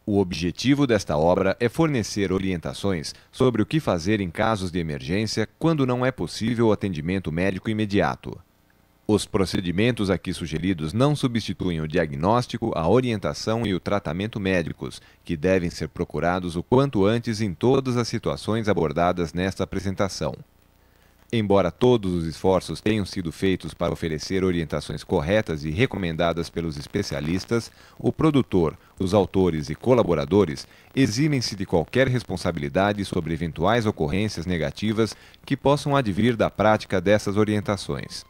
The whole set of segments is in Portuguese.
O objetivo desta obra é fornecer orientações sobre o que fazer em casos de emergência quando não é possível o atendimento médico imediato. Os procedimentos aqui sugeridos não substituem o diagnóstico, a orientação e o tratamento médicos, que devem ser procurados o quanto antes em todas as situações abordadas nesta apresentação. Embora todos os esforços tenham sido feitos para oferecer orientações corretas e recomendadas pelos especialistas, o produtor, os autores e colaboradores eximem-se de qualquer responsabilidade sobre eventuais ocorrências negativas que possam advir da prática dessas orientações.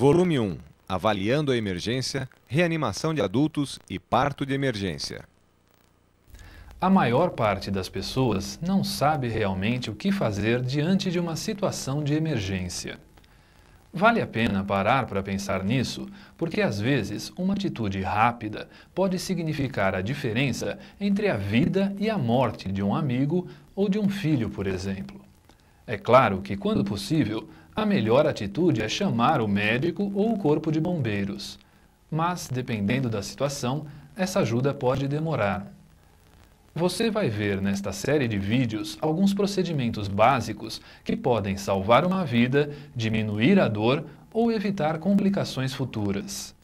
Volume 1. Avaliando a emergência, reanimação de adultos e parto de emergência. A maior parte das pessoas não sabe realmente o que fazer diante de uma situação de emergência. Vale a pena parar para pensar nisso, porque às vezes uma atitude rápida pode significar a diferença entre a vida e a morte de um amigo ou de um filho, por exemplo. É claro que, quando possível, a melhor atitude é chamar o médico ou o corpo de bombeiros. Mas, dependendo da situação, essa ajuda pode demorar. Você vai ver nesta série de vídeos alguns procedimentos básicos que podem salvar uma vida, diminuir a dor ou evitar complicações futuras.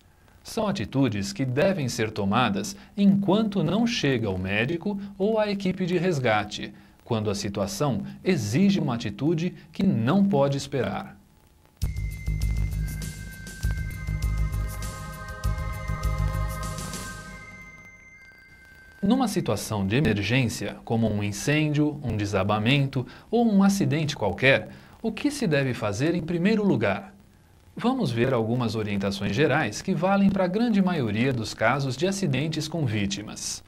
São atitudes que devem ser tomadas enquanto não chega o médico ou a equipe de resgate, quando a situação exige uma atitude que não pode esperar. Numa situação de emergência, como um incêndio, um desabamento ou um acidente qualquer, o que se deve fazer em primeiro lugar? Vamos ver algumas orientações gerais que valem para a grande maioria dos casos de acidentes com vítimas.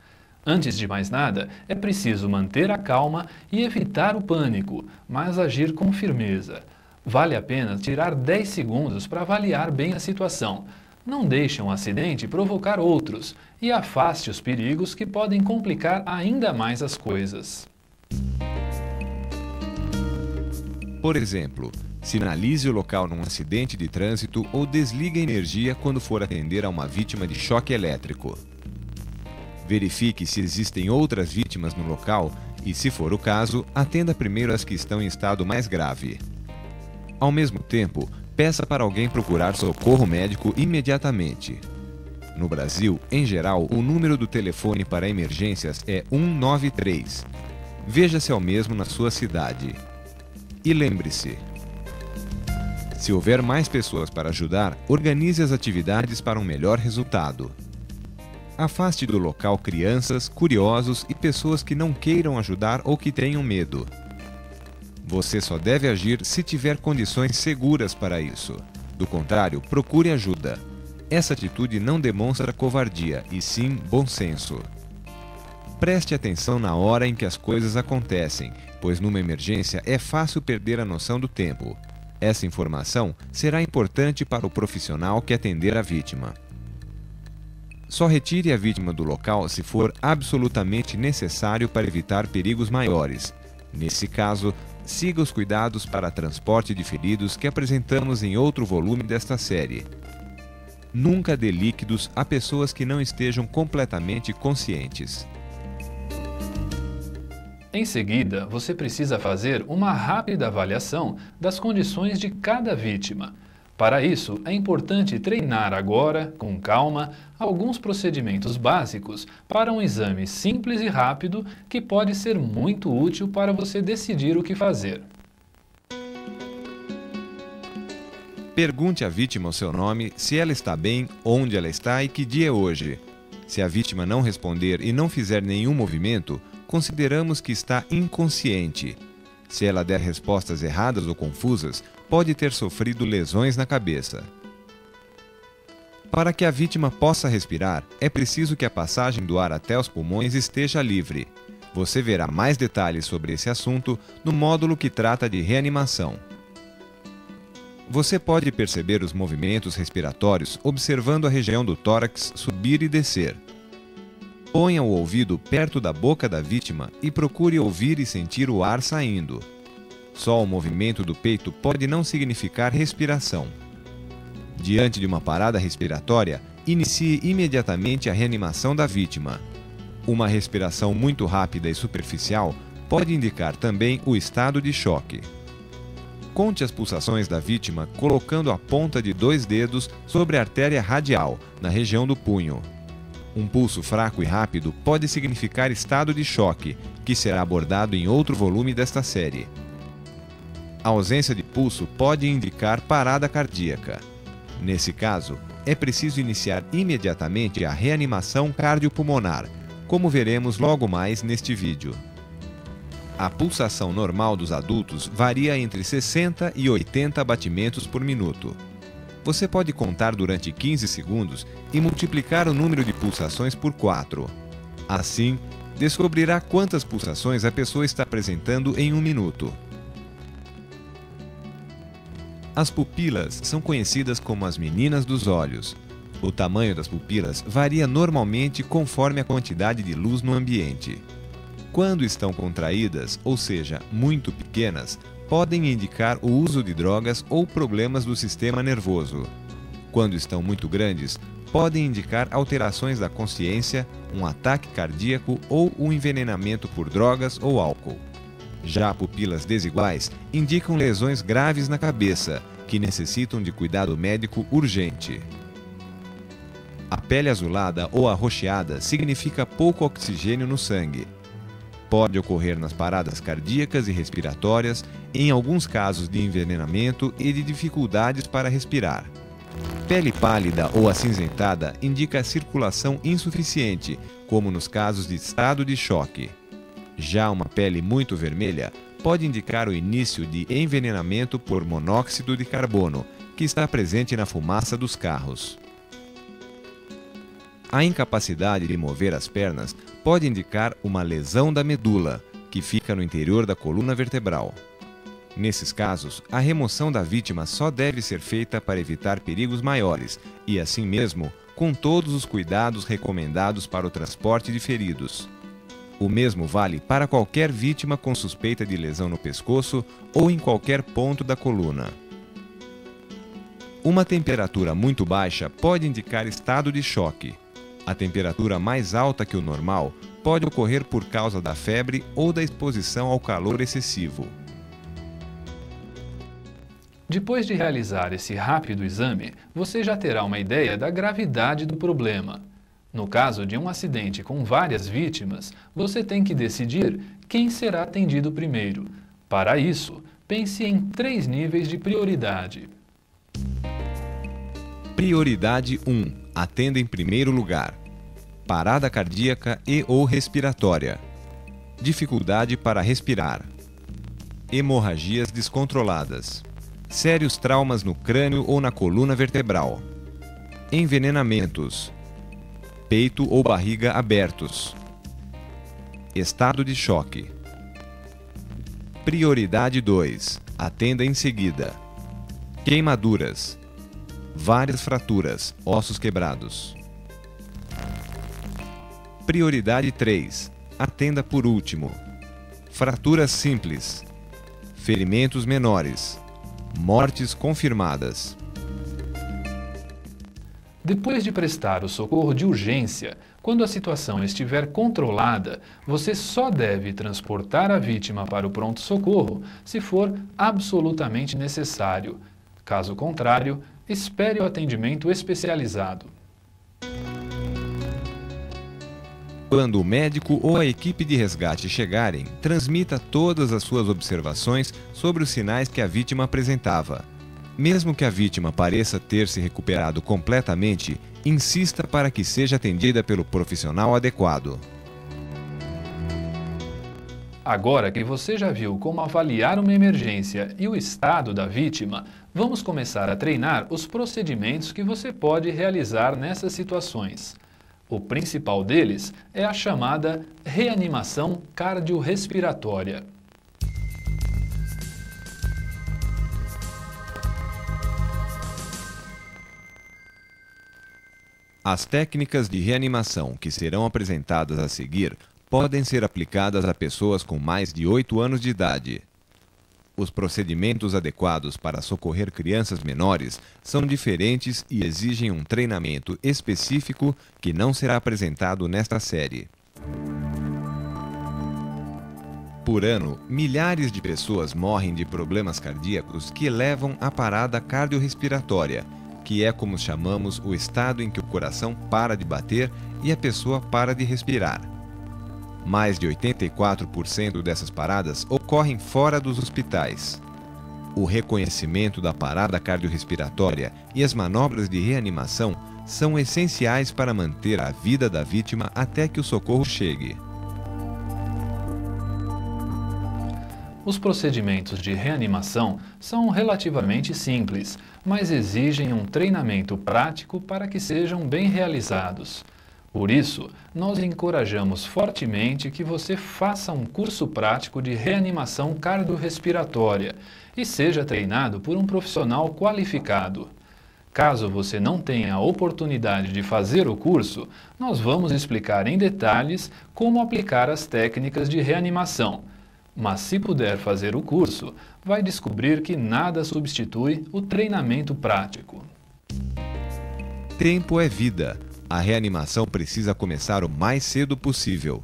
Antes de mais nada, é preciso manter a calma e evitar o pânico, mas agir com firmeza. Vale a pena tirar 10 segundos para avaliar bem a situação. Não deixe um acidente provocar outros e afaste os perigos que podem complicar ainda mais as coisas. Por exemplo, sinalize o local num acidente de trânsito ou desligue a energia quando for atender a uma vítima de choque elétrico. Verifique se existem outras vítimas no local e, se for o caso, atenda primeiro as que estão em estado mais grave. Ao mesmo tempo, peça para alguém procurar socorro médico imediatamente. No Brasil, em geral, o número do telefone para emergências é 193. Veja se é o mesmo na sua cidade. E lembre-se, se houver mais pessoas para ajudar, organize as atividades para um melhor resultado. Afaste do local crianças, curiosos e pessoas que não queiram ajudar ou que tenham medo. Você só deve agir se tiver condições seguras para isso. Do contrário, procure ajuda. Essa atitude não demonstra covardia, e sim bom senso. Preste atenção na hora em que as coisas acontecem, pois numa emergência é fácil perder a noção do tempo. Essa informação será importante para o profissional que atender a vítima. Só retire a vítima do local se for absolutamente necessário para evitar perigos maiores. Nesse caso, siga os cuidados para transporte de feridos que apresentamos em outro volume desta série. Nunca dê líquidos a pessoas que não estejam completamente conscientes. Em seguida, você precisa fazer uma rápida avaliação das condições de cada vítima. Para isso, é importante treinar agora, com calma, alguns procedimentos básicos para um exame simples e rápido que pode ser muito útil para você decidir o que fazer. Pergunte à vítima o seu nome, se ela está bem, onde ela está e que dia é hoje. Se a vítima não responder e não fizer nenhum movimento, consideramos que está inconsciente. Se ela der respostas erradas ou confusas, pode ter sofrido lesões na cabeça. Para que a vítima possa respirar, é preciso que a passagem do ar até os pulmões esteja livre. Você verá mais detalhes sobre esse assunto no módulo que trata de reanimação. Você pode perceber os movimentos respiratórios observando a região do tórax subir e descer. Ponha o ouvido perto da boca da vítima e procure ouvir e sentir o ar saindo. Só o movimento do peito pode não significar respiração. Diante de uma parada respiratória, inicie imediatamente a reanimação da vítima. Uma respiração muito rápida e superficial pode indicar também o estado de choque. Conte as pulsações da vítima colocando a ponta de 2 dedos sobre a artéria radial, na região do punho. Um pulso fraco e rápido pode significar estado de choque, que será abordado em outro volume desta série. A ausência de pulso pode indicar parada cardíaca. Nesse caso, é preciso iniciar imediatamente a reanimação cardiopulmonar, como veremos logo mais neste vídeo. A pulsação normal dos adultos varia entre 60 e 80 batimentos por minuto. Você pode contar durante 15 segundos e multiplicar o número de pulsações por 4. Assim, descobrirá quantas pulsações a pessoa está apresentando em 1 minuto. As pupilas são conhecidas como as meninas dos olhos. O tamanho das pupilas varia normalmente conforme a quantidade de luz no ambiente. Quando estão contraídas, ou seja, muito pequenas, podem indicar o uso de drogas ou problemas do sistema nervoso. Quando estão muito grandes, podem indicar alterações da consciência, um ataque cardíaco ou um envenenamento por drogas ou álcool. Já pupilas desiguais indicam lesões graves na cabeça, que necessitam de cuidado médico urgente. A pele azulada ou arroxeada significa pouco oxigênio no sangue. Pode ocorrer nas paradas cardíacas e respiratórias, em alguns casos de envenenamento e de dificuldades para respirar. Pele pálida ou acinzentada indica circulação insuficiente, como nos casos de estado de choque. Já uma pele muito vermelha pode indicar o início de envenenamento por monóxido de carbono, que está presente na fumaça dos carros. A incapacidade de mover as pernas pode indicar uma lesão da medula, que fica no interior da coluna vertebral. Nesses casos, a remoção da vítima só deve ser feita para evitar perigos maiores e, assim mesmo, com todos os cuidados recomendados para o transporte de feridos. O mesmo vale para qualquer vítima com suspeita de lesão no pescoço ou em qualquer ponto da coluna. Uma temperatura muito baixa pode indicar estado de choque. A temperatura mais alta que o normal pode ocorrer por causa da febre ou da exposição ao calor excessivo. Depois de realizar esse rápido exame, você já terá uma ideia da gravidade do problema. No caso de um acidente com várias vítimas, você tem que decidir quem será atendido primeiro. Para isso, pense em 3 níveis de prioridade. Prioridade 1. Atenda em primeiro lugar. Parada cardíaca e ou respiratória. Dificuldade para respirar. Hemorragias descontroladas. Sérios traumas no crânio ou na coluna vertebral. Envenenamentos. Peito ou barriga abertos. Estado de choque. Prioridade 2. Atenda em seguida. Queimaduras. Várias fraturas, ossos quebrados. Prioridade 3. Atenda por último. Fraturas simples. Ferimentos menores. Mortes confirmadas. Depois de prestar o socorro de urgência, quando a situação estiver controlada, você só deve transportar a vítima para o pronto-socorro se for absolutamente necessário. Caso contrário, espere o atendimento especializado. Quando o médico ou a equipe de resgate chegarem, transmita todas as suas observações sobre os sinais que a vítima apresentava. Mesmo que a vítima pareça ter se recuperado completamente, insista para que seja atendida pelo profissional adequado. Agora que você já viu como avaliar uma emergência e o estado da vítima, vamos começar a treinar os procedimentos que você pode realizar nessas situações. O principal deles é a chamada reanimação cardiorrespiratória. As técnicas de reanimação que serão apresentadas a seguir podem ser aplicadas a pessoas com mais de 8 anos de idade. Os procedimentos adequados para socorrer crianças menores são diferentes e exigem um treinamento específico que não será apresentado nesta série. Por ano, milhares de pessoas morrem de problemas cardíacos que levam à parada cardiorrespiratória, que é como chamamos o estado em que o coração para de bater e a pessoa para de respirar. Mais de 84% dessas paradas ocorrem fora dos hospitais. O reconhecimento da parada cardiorrespiratória e as manobras de reanimação são essenciais para manter a vida da vítima até que o socorro chegue. Os procedimentos de reanimação são relativamente simples, mas exigem um treinamento prático para que sejam bem realizados. Por isso, nós encorajamos fortemente que você faça um curso prático de reanimação cardiorrespiratória e seja treinado por um profissional qualificado. Caso você não tenha a oportunidade de fazer o curso, nós vamos explicar em detalhes como aplicar as técnicas de reanimação. Mas se puder fazer o curso, vai descobrir que nada substitui o treinamento prático. Tempo é vida. A reanimação precisa começar o mais cedo possível.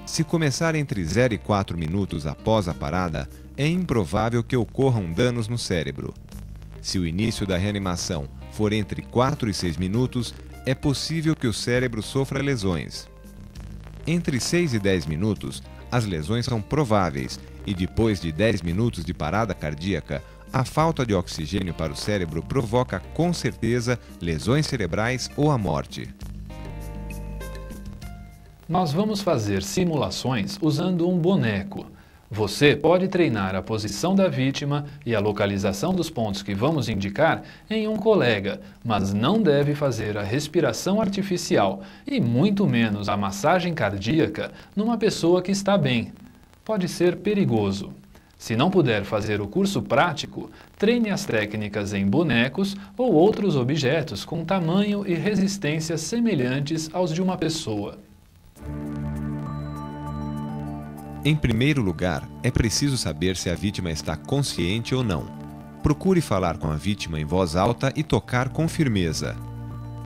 Se começar entre 0 e 4 minutos após a parada, é improvável que ocorram danos no cérebro. Se o início da reanimação for entre 4 e 6 minutos, é possível que o cérebro sofra lesões. Entre 6 e 10 minutos, as lesões são prováveis e depois de 10 minutos de parada cardíaca, a falta de oxigênio para o cérebro provoca com certeza lesões cerebrais ou a morte. Nós vamos fazer simulações usando um boneco. Você pode treinar a posição da vítima e a localização dos pontos que vamos indicar em um colega, mas não deve fazer a respiração artificial e muito menos a massagem cardíaca numa pessoa que está bem. Pode ser perigoso. Se não puder fazer o curso prático, treine as técnicas em bonecos ou outros objetos com tamanho e resistência semelhantes aos de uma pessoa. Em primeiro lugar, é preciso saber se a vítima está consciente ou não. Procure falar com a vítima em voz alta e tocar com firmeza.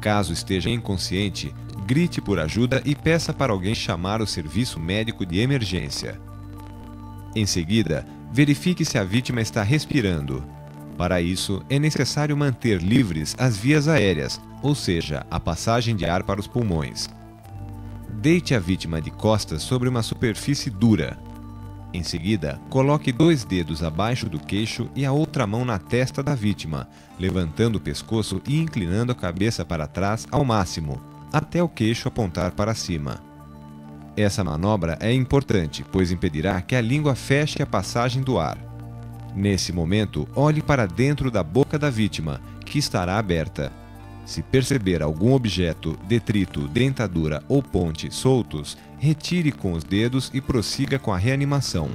Caso esteja inconsciente, grite por ajuda e peça para alguém chamar o serviço médico de emergência. Em seguida, verifique se a vítima está respirando. Para isso, é necessário manter livres as vias aéreas, ou seja, a passagem de ar para os pulmões. Deite a vítima de costas sobre uma superfície dura. Em seguida, coloque 2 dedos abaixo do queixo e a outra mão na testa da vítima, levantando o pescoço e inclinando a cabeça para trás ao máximo, até o queixo apontar para cima. Essa manobra é importante, pois impedirá que a língua feche a passagem do ar. Nesse momento, olhe para dentro da boca da vítima, que estará aberta. Se perceber algum objeto, detrito, dentadura ou ponte soltos, retire com os dedos e prossiga com a reanimação.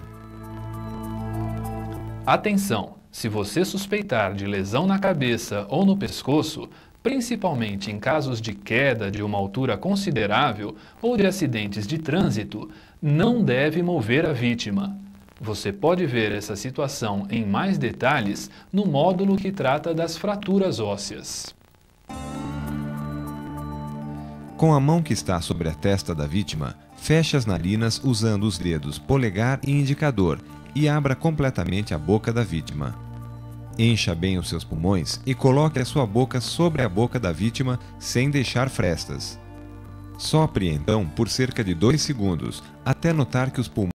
Atenção! Se você suspeitar de lesão na cabeça ou no pescoço, principalmente em casos de queda de uma altura considerável ou de acidentes de trânsito, não deve mover a vítima. Você pode ver essa situação em mais detalhes no módulo que trata das fraturas ósseas. Com a mão que está sobre a testa da vítima, feche as narinas usando os dedos polegar e indicador e abra completamente a boca da vítima. Encha bem os seus pulmões e coloque a sua boca sobre a boca da vítima sem deixar frestas. Sopre então por cerca de 2 segundos, até notar que os pulmões